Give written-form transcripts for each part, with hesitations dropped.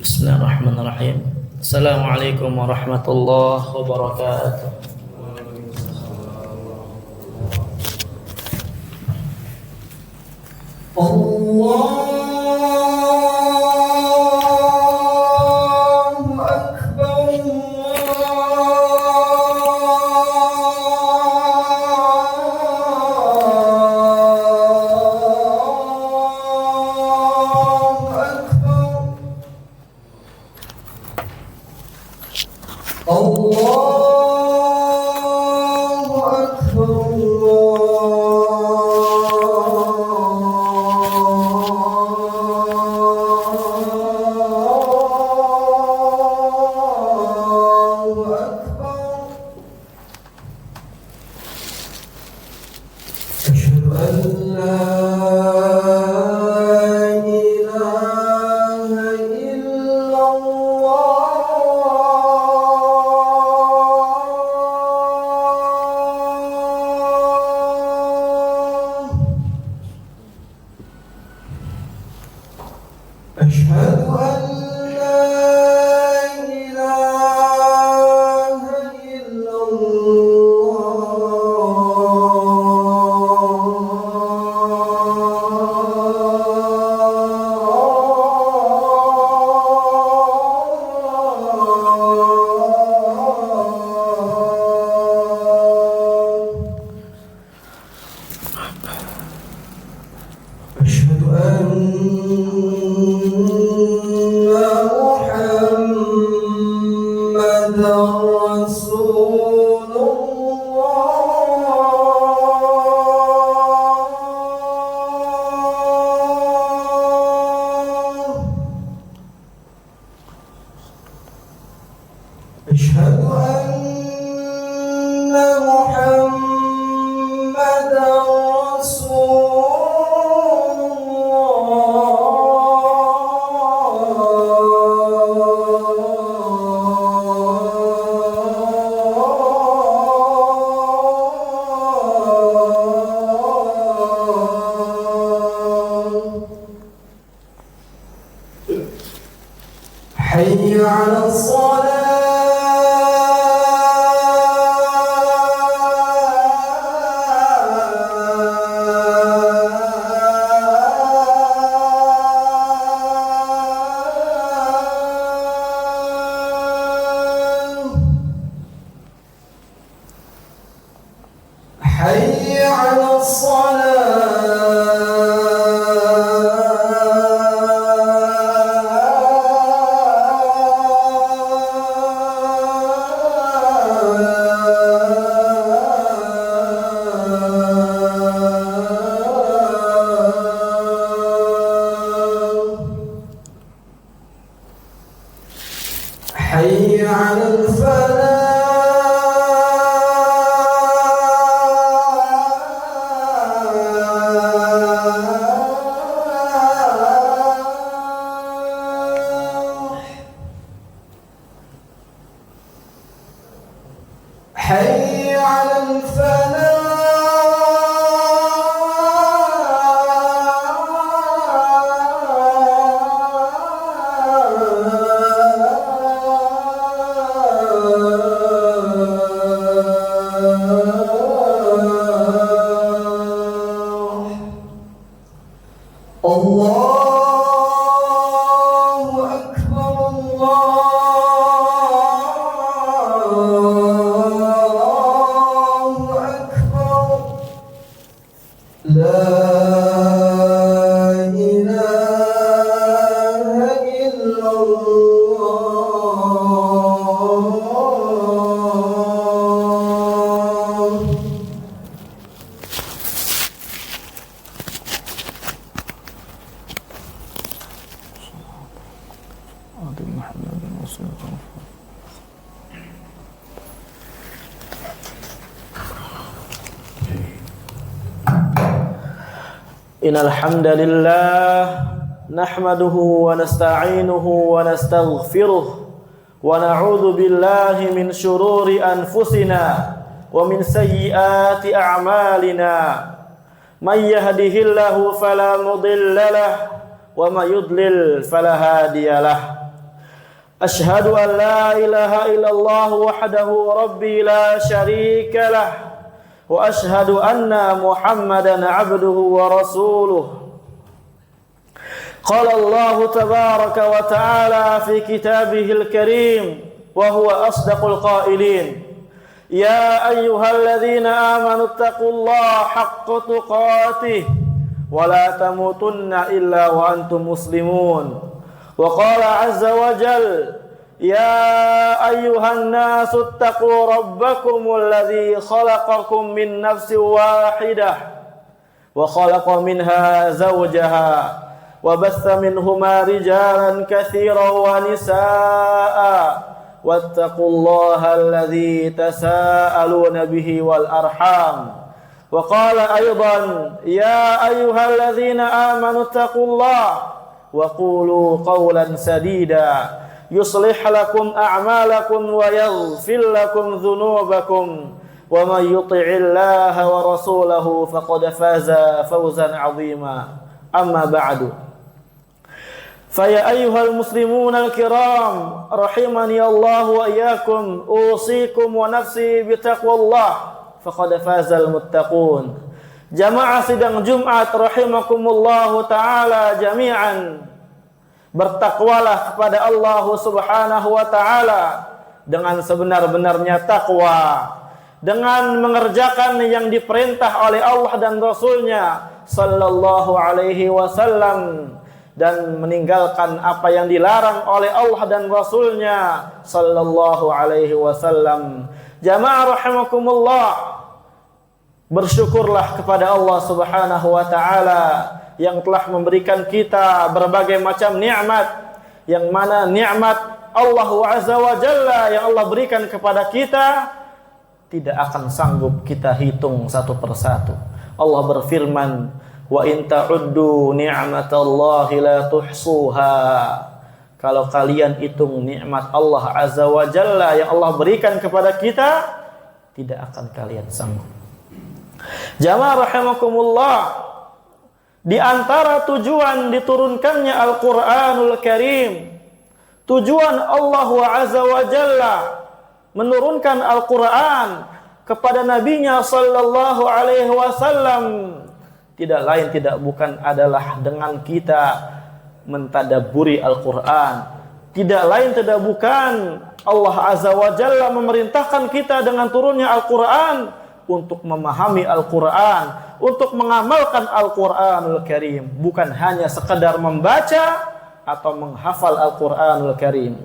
Bismillahirrahmanirrahim. Assalamualaikum warahmatullahi wabarakatuh. Allahu Akbar. حي على Innal hamdalillah nahmaduhu wa nasta'inuhu wa nastaghfiruh wa na'udzu billahi min shururi anfusina wa min sayyiati a'malina may yahdihillahu fala mudilla lahu wa may yudlil fala hadiyalah أشهد أن لا إله إلا الله وحده ربي لا شريك له وأشهد أن محمدا عبده ورسوله قال الله تبارك وتعالى في كتابه الكريم وهو أصدق القائلين يا أيها الذين آمنوا اتقوا الله حق تقاته ولا تموتن إلا وأنتم مسلمون وقال عز وجل يا أيها الناس اتقوا ربكم الذي خلقكم من نفس واحدة وخلق منها زوجها وبث منهما رجالا كثيرا ونساء واتقوا الله الذي تساءلون به والأرحام وقال أيضا يا أيها الذين آمنوا اتقوا الله وقولوا قولا سديدا يصلح لكم أعمالكم ويغفر لكم ذنوبكم ومن يطع الله ورسوله فقد فاز فوزا عظيما أما بعد فيا أيها المسلمون الكرام رحمني الله وإياكم أوصيكم ونفسي بتقوى الله فقد فاز المتقون. Jamaah sidang Jumat rahimakumullahu ta'ala jami'an, bertakwalah kepada Allah subhanahu wa ta'ala dengan sebenar-benarnya takwa, dengan mengerjakan yang diperintah oleh Allah dan Rasulnya sallallahu alaihi wasallam, dan meninggalkan apa yang dilarang oleh Allah dan Rasulnya sallallahu alaihi wasallam. Jamaah rahimakumullah, bersyukurlah kepada Allah subhanahu wa ta'ala yang telah memberikan kita berbagai macam nikmat, yang mana nikmat Allah azza wa jalla yang Allah berikan kepada kita tidak akan sanggup kita hitung satu persatu. Allah berfirman, wa in ta'uddu ni'matallahi la tuhsuha. Kalau kalian hitung nikmat Allah azza wa jalla yang Allah berikan kepada kita, tidak akan kalian sanggup. Jamaah rahimakumullah, di antara tujuan diturunkannya Al-Qur'anul Karim, tujuan Allah azza wa jalla menurunkan Al-Qur'an kepada nabinya sallallahu alaihi wasallam tidak lain tidak bukan adalah dengan kita mentadabburi Al-Qur'an. Tidak lain tidak bukan Allah azza wa jalla memerintahkan kita dengan turunnya Al-Qur'an untuk memahami Al-Qur'an, untuk mengamalkan Al-Qur'anul Karim, bukan hanya sekedar membaca atau menghafal Al-Qur'anul Karim.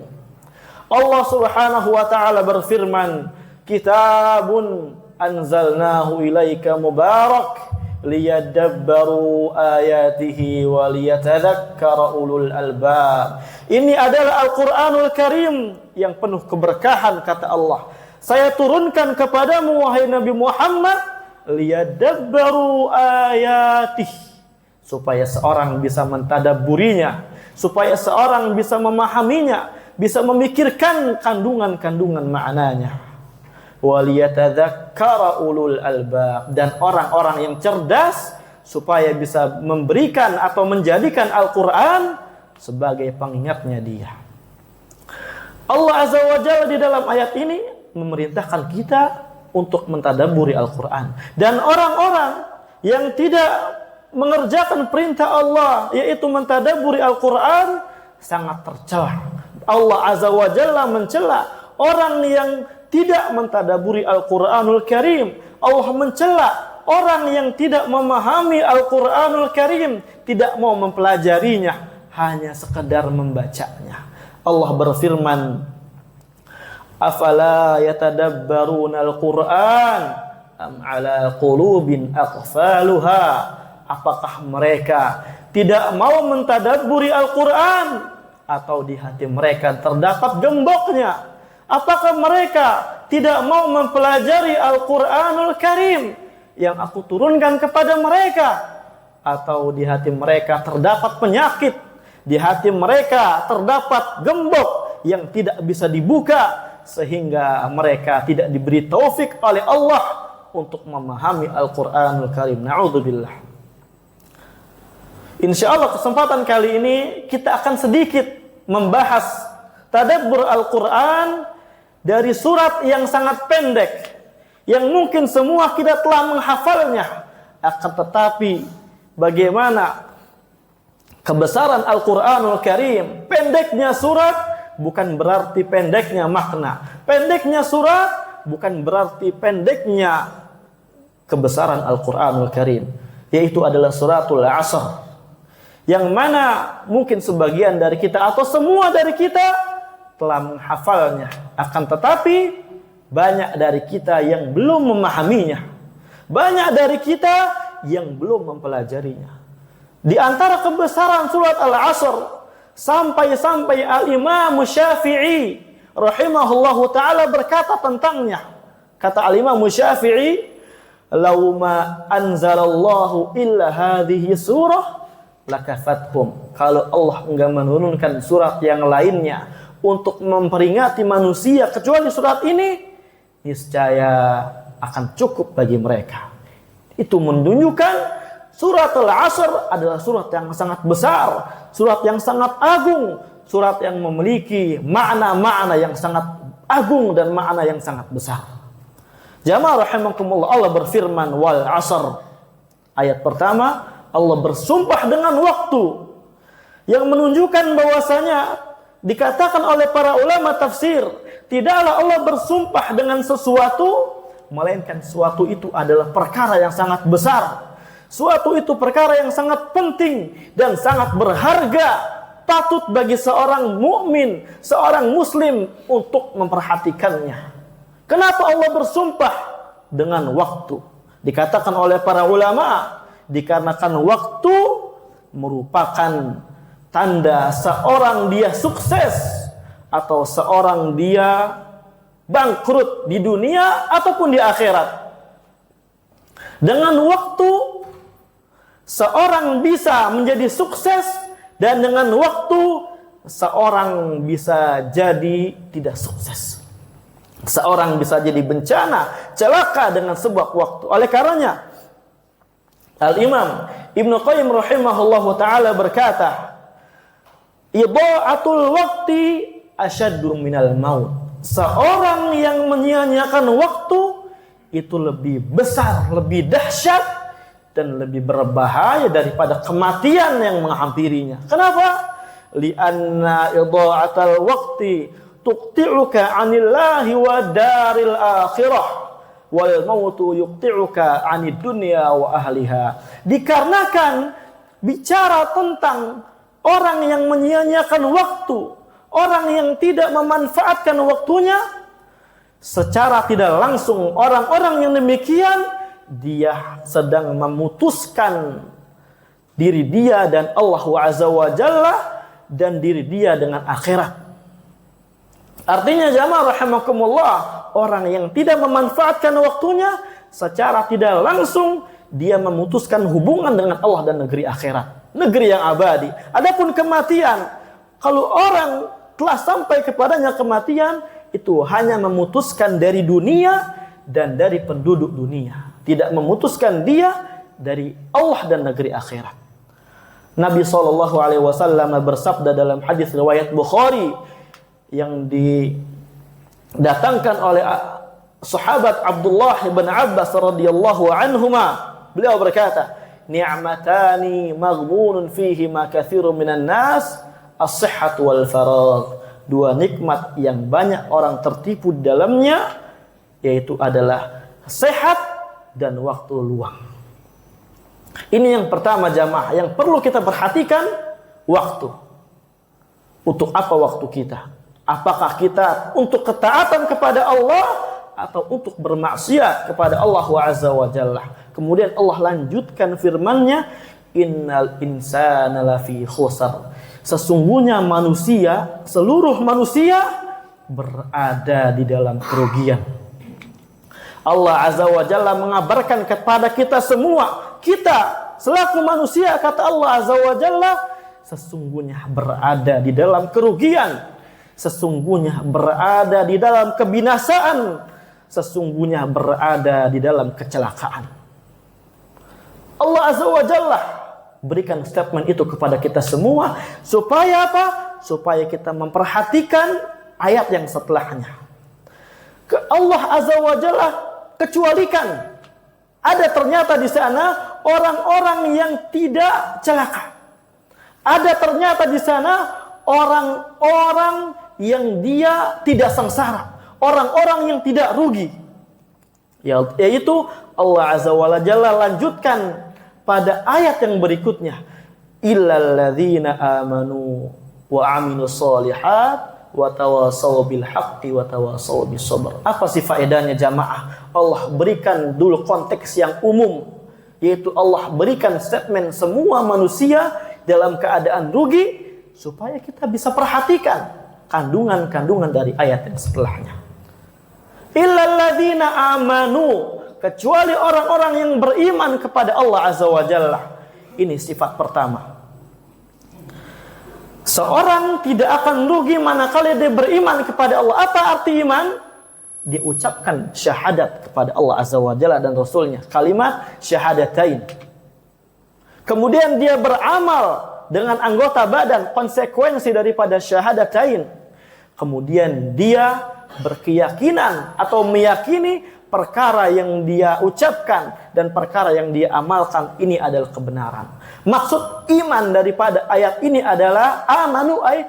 Allah Subhanahu wa taala berfirman, "Kitabun anzalnahu ilaika mubarak liyadabbaru ayatihi wa liyatadzakkara ulul albab." Ini adalah Al-Qur'anul Karim yang penuh keberkahan, kata Allah. Saya turunkan kepadamu wahai Nabi Muhammad liyadabbaru ayatih, supaya seorang bisa mentadabburinya, supaya seorang bisa memahaminya, bisa memikirkan kandungan-kandungan maknanya. Waliyatadzakkara ulul albab, dan orang-orang yang cerdas supaya bisa memberikan atau menjadikan Al-Qur'an sebagai pengingatnya dia. Allah azza wa jalla di dalam ayat ini memerintahkan kita untuk mentadabburi Al-Qur'an, dan orang-orang yang tidak mengerjakan perintah Allah yaitu mentadabburi Al-Qur'an sangat tercela. Allah azza wa jalla mencela orang yang tidak mentadabburi Al-Qur'anul Karim. Allah mencela orang yang tidak memahami Al-Qur'anul Karim, tidak mau mempelajarinya, hanya sekedar membacanya. Allah berfirman, afala yatadabbaruna al-Qur'an am ala qulubin aqfaluha. Apakah mereka tidak mau mentadabburi Al-Qur'an atau di hati mereka terdapat gemboknya? Apakah mereka tidak mau mempelajari Al-Qur'anul Karim yang aku turunkan kepada mereka, atau di hati mereka terdapat penyakit, di hati mereka terdapat gembok yang tidak bisa dibuka, sehingga mereka tidak diberi taufik oleh Allah untuk memahami Al-Qur'anul Karim. Na'udzubillah. Insyaallah kesempatan kali ini kita akan sedikit membahas tadabbur Al-Quran dari surat yang sangat pendek, yang mungkin semua kita telah menghafalnya, akan tetapi bagaimana kebesaran Al-Quranul Karim. Pendeknya surat bukan berarti pendeknya makna. Pendeknya surat bukan berarti pendeknya kebesaran Al-Quranul Karim. Yaitu adalah suratul Asr, yang mana mungkin sebagian dari kita atau semua dari kita telah menghafalnya, akan tetapi banyak dari kita yang belum memahaminya, banyak dari kita yang belum mempelajarinya. Di antara kebesaran surat Al-Asr, sampai-sampai Al-Imam Syafi'i rahimahullahu ta'ala berkata tentangnya. Kata Al-Imam Syafi'i, "Lau ma anzalallahu illa hadhihi surah lakafathum." Kalau Allah enggak menurunkan surat yang lainnya untuk memperingati manusia kecuali surat ini, niscaya akan cukup bagi mereka. Itu menunjukkan surat Al-Asr adalah surat yang sangat besar, surat yang sangat agung, surat yang memiliki makna-makna yang sangat agung dan makna yang sangat besar. Jamaah rahimakumullah, Allah berfirman, wal asr. Ayat pertama, Allah bersumpah dengan waktu, yang menunjukkan bahwasanya dikatakan oleh para ulama tafsir, tidaklah Allah bersumpah dengan sesuatu, melainkan sesuatu itu adalah perkara yang sangat besar. Suatu itu perkara yang sangat penting dan sangat berharga, patut bagi seorang mukmin, seorang muslim untuk memperhatikannya. Kenapa Allah bersumpah dengan waktu? Dikatakan oleh para ulama, dikarenakan waktu merupakan tanda seorang dia sukses atau seorang dia bangkrut di dunia ataupun di akhirat. Dengan waktu seorang bisa menjadi sukses, dan dengan waktu seorang bisa jadi tidak sukses. Seorang bisa jadi bencana, celaka dengan sebuah waktu. Oleh karenanya Al-Imam Ibnu Qayyim rahimahullahu ta'ala berkata, idha'atul waqti asyaddu minal maut. Seorang yang menyia-nyiakan waktu itu lebih besar, lebih dahsyat dan lebih berbahaya daripada kematian yang menghampirinya. Kenapa? Li'anna idha'atal waqti tuqti'uka 'anillahi wa daril akhirah wal mautu yuqti'uka 'anid dunya wa ahliha. Dikarenakan bicara tentang orang yang menyia-nyiakan waktu, orang yang tidak memanfaatkan waktunya, secara tidak langsung orang-orang yang demikian dia sedang memutuskan diri dia dan Allah Azza wa Jalla dan diri dia dengan akhirat. Artinya jamaah rahimakumullah, orang yang tidak memanfaatkan waktunya secara tidak langsung dia memutuskan hubungan dengan Allah dan negeri akhirat, negeri yang abadi. Adapun kematian, kalau orang telah sampai kepadanya kematian, itu hanya memutuskan dari dunia dan dari penduduk dunia, tidak memutuskan dia dari Allah dan negeri akhirat. Nabi SAW bersabda dalam hadis riwayat Bukhari yang didatangkan oleh sahabat Abdullah bin Abbas radhiyallahu anhuma, beliau berkata, ni'matani maghbunun fihi ma katsirun minan nas, as-sihhat wal faragh. Dua nikmat yang banyak orang tertipu di dalamnya, yaitu adalah sehat dan waktu luang. Ini yang pertama jamaah, yang perlu kita perhatikan, waktu. Untuk apa waktu kita? Apakah kita untuk ketaatan kepada Allah atau untuk bermaksiat kepada Allah Azza wa Jalla? Kemudian Allah lanjutkan firman-Nya, innal insana lafi khusr. Sesungguhnya manusia, seluruh manusia berada di dalam kerugian. Allah Azza wa Jalla mengabarkan kepada kita semua, kita selaku manusia, kata Allah Azza wa Jalla, sesungguhnya berada di dalam kerugian. Sesungguhnya berada di dalam kebinasaan, sesungguhnya berada di dalam kecelakaan. Allah Azza wa Jalla berikan statement itu kepada kita semua supaya apa? supaya kita memperhatikan ayat yang setelahnya. Allah Azza wa Jalla kecualikan ada ternyata di sana orang-orang yang tidak celaka. Ada ternyata di sana orang-orang yang dia tidak sengsara, orang-orang yang tidak rugi. Yaitu Allah Azza wa Jalla lanjutkan pada ayat yang berikutnya, illal ladzina amanu wa amilus sholihat wa tawasaw bil haqqi wa tawasaw bis sabr. Apa sih faedahnya jamaah? Allah berikan dulu konteks yang umum, yaitu Allah berikan statement semua manusia dalam keadaan rugi supaya kita bisa perhatikan kandungan-kandungan dari ayat yang setelahnya. Illal ladzina amanu, kecuali orang-orang yang beriman kepada Allah Azza wa Jalla. Ini sifat pertama. Seorang tidak akan rugi manakala dia beriman kepada Allah. Apa arti iman? Dia ucapkan syahadat kepada Allah Azza wa Jalla dan Rasulnya. Kalimat syahadatain. Kemudian dia beramal dengan anggota badan, konsekuensi daripada syahadatain. Kemudian dia berkeyakinan atau meyakini perkara yang dia ucapkan dan perkara yang dia amalkan ini adalah kebenaran. Maksud iman daripada ayat ini adalah amanu ay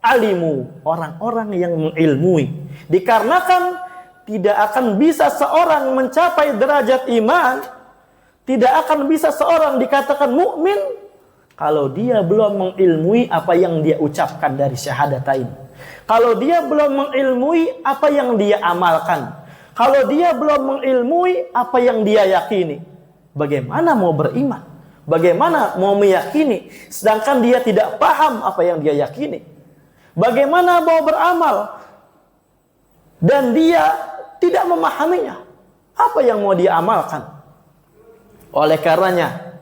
alimu, orang-orang yang mengilmui. Dikarenakan tidak akan bisa seorang mencapai derajat iman, tidak akan bisa seorang dikatakan mukmin kalau dia belum mengilmui apa yang dia ucapkan dari syahadatain. Kalau dia belum mengilmui apa yang dia amalkan. Kalau dia belum mengilmui apa yang dia yakini. Bagaimana mau beriman? Bagaimana mau meyakini sedangkan dia tidak paham apa yang dia yakini? Bagaimana mau beramal dan dia tidak memahaminya? Apa yang mau dia amalkan? Oleh karenanya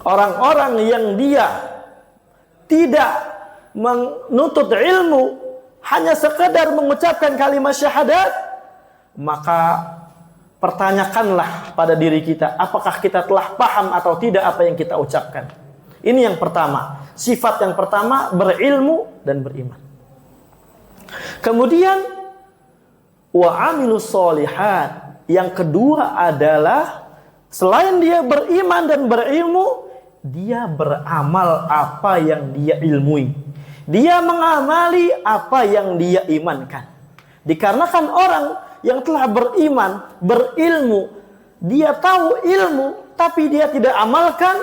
orang-orang yang dia tidak menuntut ilmu, hanya sekedar mengucapkan kalimat syahadat, maka pertanyakanlah pada diri kita, apakah kita telah paham atau tidak apa yang kita ucapkan. Ini yang pertama. Sifat yang pertama, berilmu dan beriman. Kemudian wa amilus sholihat. Yang kedua adalah selain dia beriman dan berilmu, dia beramal apa yang dia ilmui. Dia mengamali apa yang dia imankan. Dikarenakan orang yang telah beriman, berilmu, dia tahu ilmu, tapi dia tidak amalkan,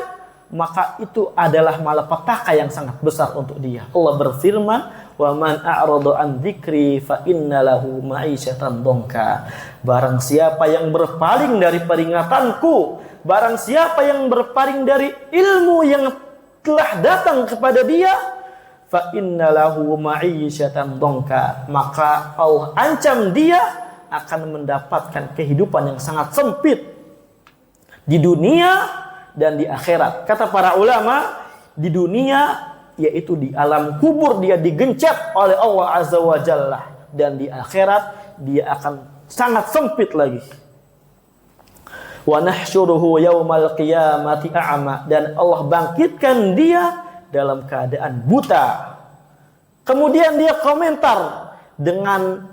maka itu adalah malapetaka yang sangat besar untuk dia. Allah berfirman, wa man a'rada an dzikri fa inna lahu ma'isyatan dhanka. Barang siapa yang berpaling dari peringatanku, barang siapa yang berpaling dari ilmu yang telah datang kepada dia, fa inna lahu ma'isyatan dhanka, maka Allah ancam dia akan mendapatkan kehidupan yang sangat sempit di dunia dan di akhirat. Kata para ulama, di dunia yaitu di alam kubur dia digencet oleh Allah Azza wa Jalla, dan di akhirat dia akan sangat sempit lagi. Wa nahsyuruhu yaumal qiyamati a'ma, dan Allah bangkitkan dia dalam keadaan buta. Kemudian dia komentar dengan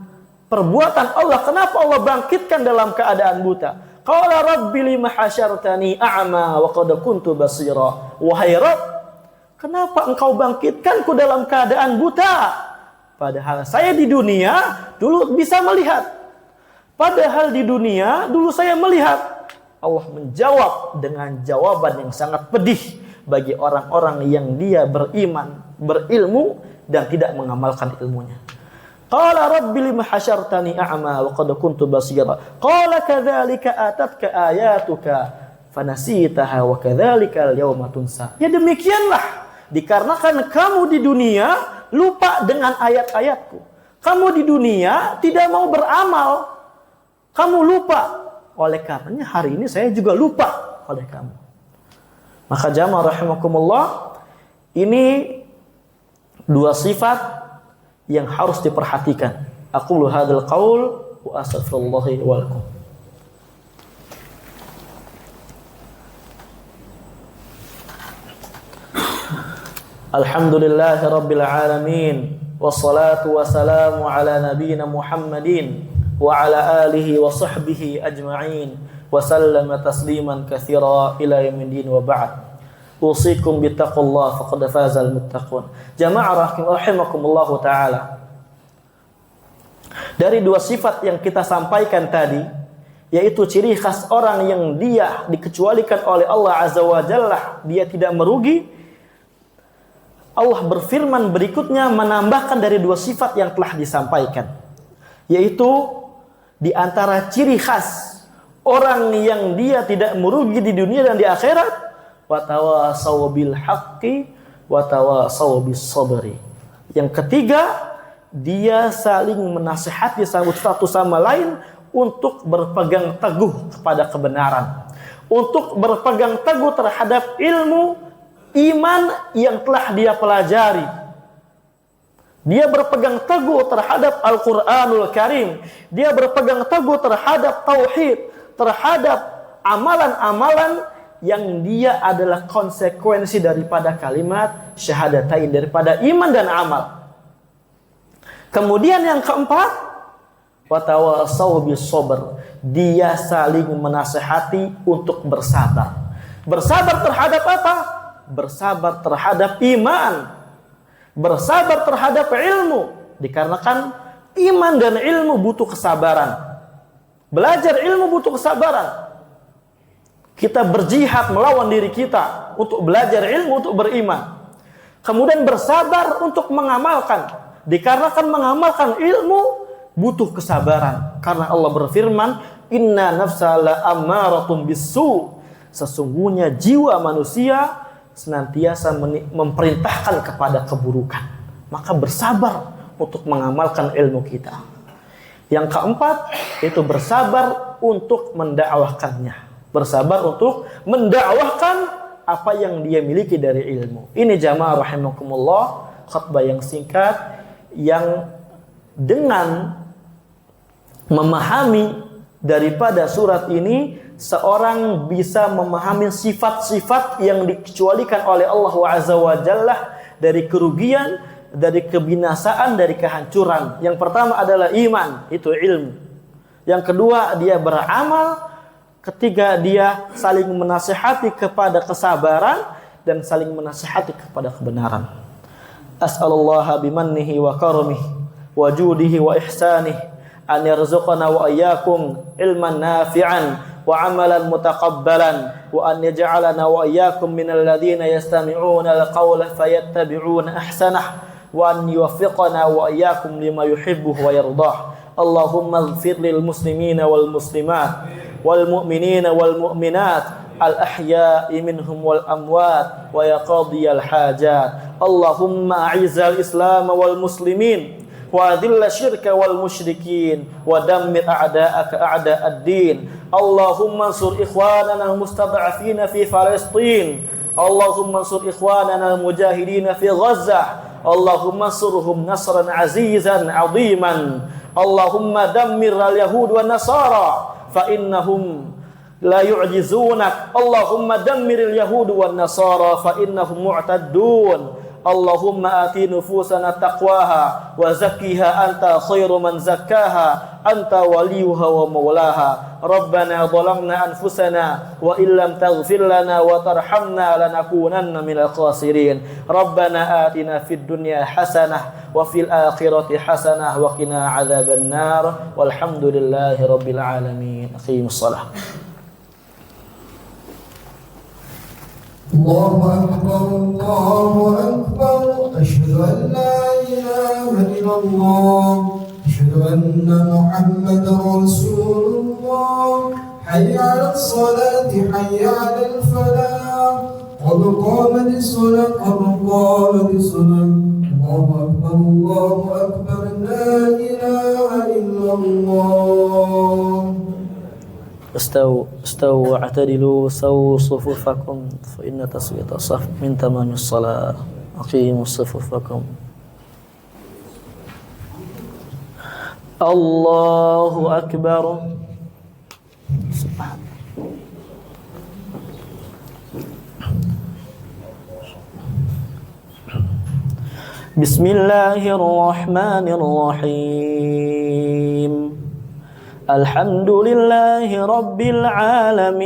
perbuatan Allah. Kenapa Allah bangkitkan dalam keadaan buta? Qala rabbi lima hasyartani a'ma wa qad kuntu basira. Wahai Rabb, kenapa engkau bangkitkanku dalam keadaan buta? Padahal saya di dunia dulu bisa melihat. Padahal di dunia dulu saya melihat. Allah menjawab dengan jawaban yang sangat pedih bagi orang-orang yang dia beriman, berilmu dan tidak mengamalkan ilmunya. Qala rabbi lima hasyartani a'ma wa qad kuntu basira. Qala kadzalika atatka ayatuka fanasitaha wa kadzalika al-yawma tunsa. Ya demikianlah, dikarenakan kamu di dunia lupa dengan ayat-ayatku. Kamu di dunia tidak mau beramal. Kamu lupa. Oleh karenanya hari ini saya juga lupa oleh kamu. Maka jamaah rahimakumullah, ini dua sifat yang harus diperhatikan. Aqulu hadzal qaul wa astaghfirullahi wa lakum. Alhamdulillahi rabbil alamin. Wassalatu wassalamu ala nabiyyina Muhammadin wa ala alihi wa sahbihi ajma'in. Wa sallama tasliman katsira ila yaumiddin wa ba'd. Usikum bittaqullah faqad fazal muttaqun. Jamaah rahimakumullah taala. Dari dua sifat yang kita sampaikan tadi, yaitu ciri khas orang yang dia dikecualikan oleh Allah Azza wa Jalla, dia tidak merugi. Allah berfirman berikutnya menambahkan dari dua sifat yang telah disampaikan, yaitu di antara ciri khas orang yang dia tidak merugi di dunia dan di akhirat, watawasaw bil haqqi watawasaw bis sabri. Yang ketiga, dia saling menasihati satu sama lain untuk berpegang teguh kepada kebenaran, untuk berpegang teguh terhadap ilmu iman yang telah dia pelajari. Dia berpegang teguh terhadap Al-Quranul Karim. Dia berpegang teguh terhadap tauhid, terhadap amalan-amalan yang dia adalah konsekuensi daripada kalimat syahadatain, daripada iman dan amal. Kemudian yang keempat, watawasaw bis sabr. Dia saling menasihati untuk bersabar. Bersabar terhadap apa? Bersabar terhadap iman, bersabar terhadap ilmu, dikarenakan iman dan ilmu butuh kesabaran. Belajar ilmu butuh kesabaran. Kita berjihad melawan diri kita untuk belajar ilmu, untuk beriman. Kemudian bersabar untuk mengamalkan, dikarenakan mengamalkan ilmu butuh kesabaran. Karena Allah berfirman, inna nafsa la ammaratun bisu. Sesungguhnya jiwa manusia senantiasa memerintahkan kepada keburukan. Maka bersabar untuk mengamalkan ilmu kita. Yang keempat, itu bersabar untuk mendakwahkannya. Bersabar untuk mendakwahkan apa yang dia miliki dari ilmu. Ini jamaah rahimakumullah, khutbah yang singkat yang dengan memahami daripada surat ini, seorang bisa memahami sifat-sifat yang dikecualikan oleh Allah Azza wa Jalla dari kerugian, dari kebinasaan, dari kehancuran. Yang pertama adalah iman, itu ilmu. Yang kedua, dia beramal. Ketiga, dia saling menasihati kepada kesabaran dan saling menasihati kepada kebenaran. As'alullaha bimannihi wa karamihi wa judihi wa ihsanihi an yarzuqana wa iyyakum ilman nafi'an وعملا متقبلا وأن يجعلنا وإياكم من الذين يستمعون القول فيتبعون أحسنه وأن يوفقنا وإياكم لما يحبه ويرضاه اللهم اغفر للمسلمين والمسلمات والمؤمنين والمؤمنات الأحياء منهم والأموات ويا قاضي الحاجات اللهم أعز الإسلام والمسلمين وأذل الشرك والمشركين ودمر أعداءك أعداء الدين اللهم انصر إخواننا المستضعفين في فلسطين اللهم انصر إخواننا المجاهدين في غزة اللهم انصرهم نصرا عزيزا عظيما اللهم دمر اليهود والنصارى فإنهم لا يعجزونك اللهم دمر اليهود والنصارى فإنهم معتدون اللهم آت نفوسنا تقواها وزكها أنت خير من زكاها أنت وليها ومولاها ربنا ظلمنا أنفسنا وإن لم تغفر لنا وترحمنا لنكونن من الخاسرين ربنا آتنا في الدنيا حسنة وفي الآخرة حسنة وقنا عذاب النار والحمد لله رب العالمين أقيموا الصلاة الله أكبر الله أكبر أشهد أن لا إله إلا الله أشهد أن محمدا رسول الله حي على الصلاة حي على الفلاح قد قامت الصلاة قد قامت الصلاة الله أكبر لا إله إلا الله استووا واعتدلوا سووا صفوفكم فإن تسوية الصف من تمام الصلاة أقيموا صفوفكم الله أكبر سبحان الله Bismillahirrahmanirrahim. Alhamdulillahi rabbil alamin.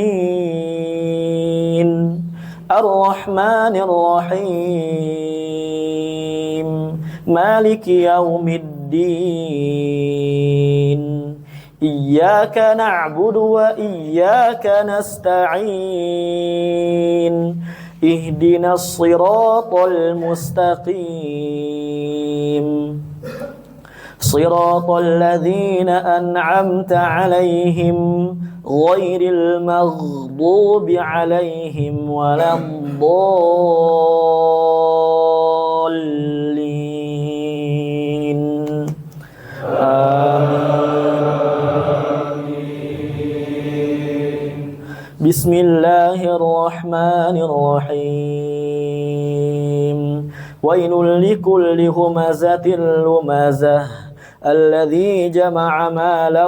Ar-Rahmanir Rahim. Maliki yaumiddin. Iyyaka na'budu wa iyyaka nasta'in. Ihdinas siratal mustaqim. Siratal ladzina an'amta 'alaihim ghairil maghdubi 'alaihim waladdallin. Amin. Bismillahirrahmanirrahim. Wailul likulli humazatil lumazah alladzi jama'a malan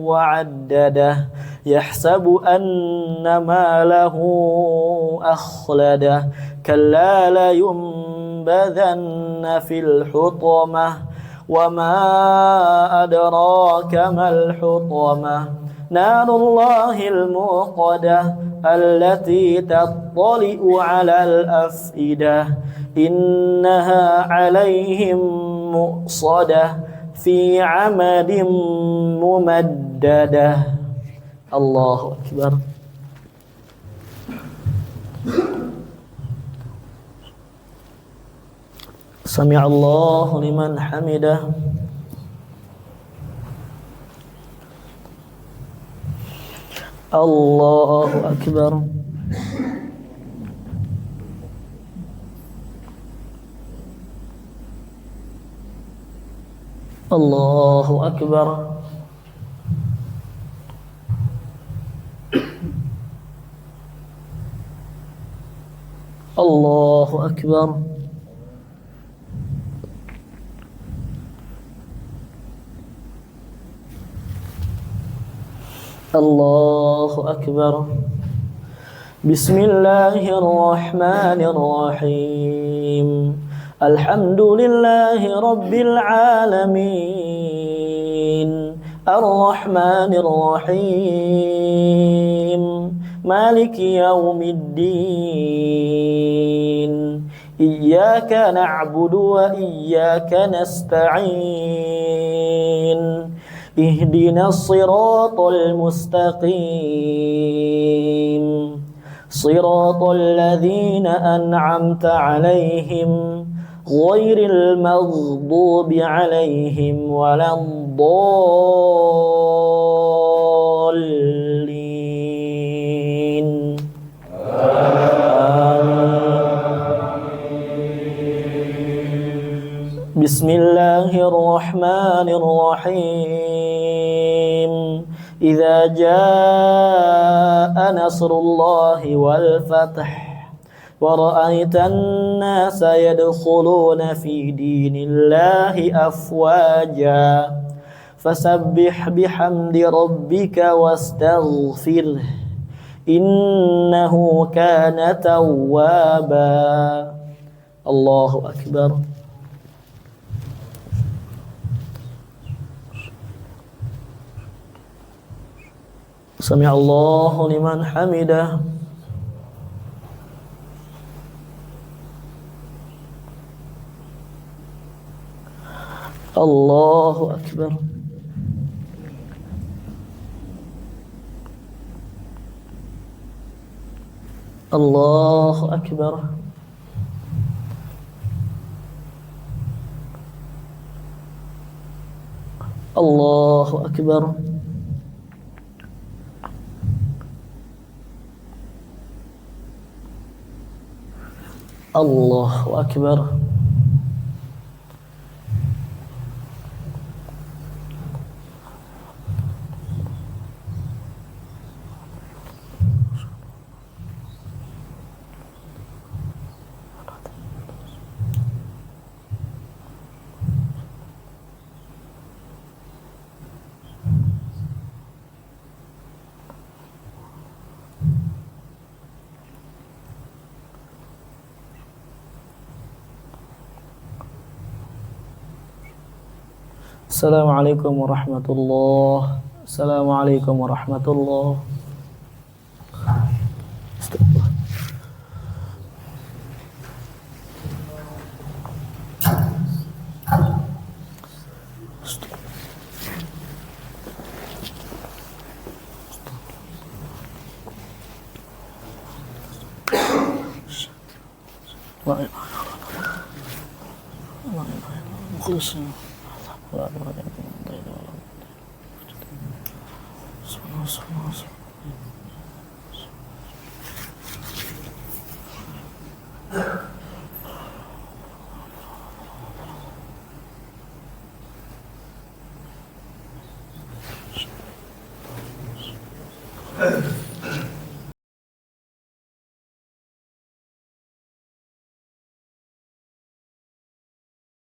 wa 'addadah yahsabu anna malahu akhladah kalla la yunbadhanna fil hutamah wa ma adraka mal hutamah narullahil muqadah allati tattali'u 'alal afidah innaha 'alaihim muqsadah fi 'amadin mumaddadah. Allahu akbar. Sami'allahu liman hamidah. Allahu akbar. Allahu akbar. Allahu akbar. Allahu akbar. Bismillahirrahmanirrahim. Alhamdulillahi rabbil alamin. Ar-Rahmanir Rahim. Maliki yaumiddin. Iyyaka na'budu wa iyyaka nasta'in. Ihdinas siratal mustaqim. Siratal ladzina an'amta 'alaihim ghairil maghdubi 'alaihim waladdallin. Amin. Bismillahirrahmanirrahim. Idza jaa nasrullahi wal fath wa ra'aitan nasa yadkhuluna fi dinillahi afwaja fasabbih bihamdi rabbika wastaghfirh innahu kana tawwaba. Allahu akbar. Sami'allahu liman hamidah. Allahu akbar. Allahu akbar. Allahu akbar. Allahu akbar. Assalamualaikum warahmatullahi. Assalamualaikum warahmatullahi. Astagfirullah. La ilaha illallah. La ilaha illallah. La ilaha illallah.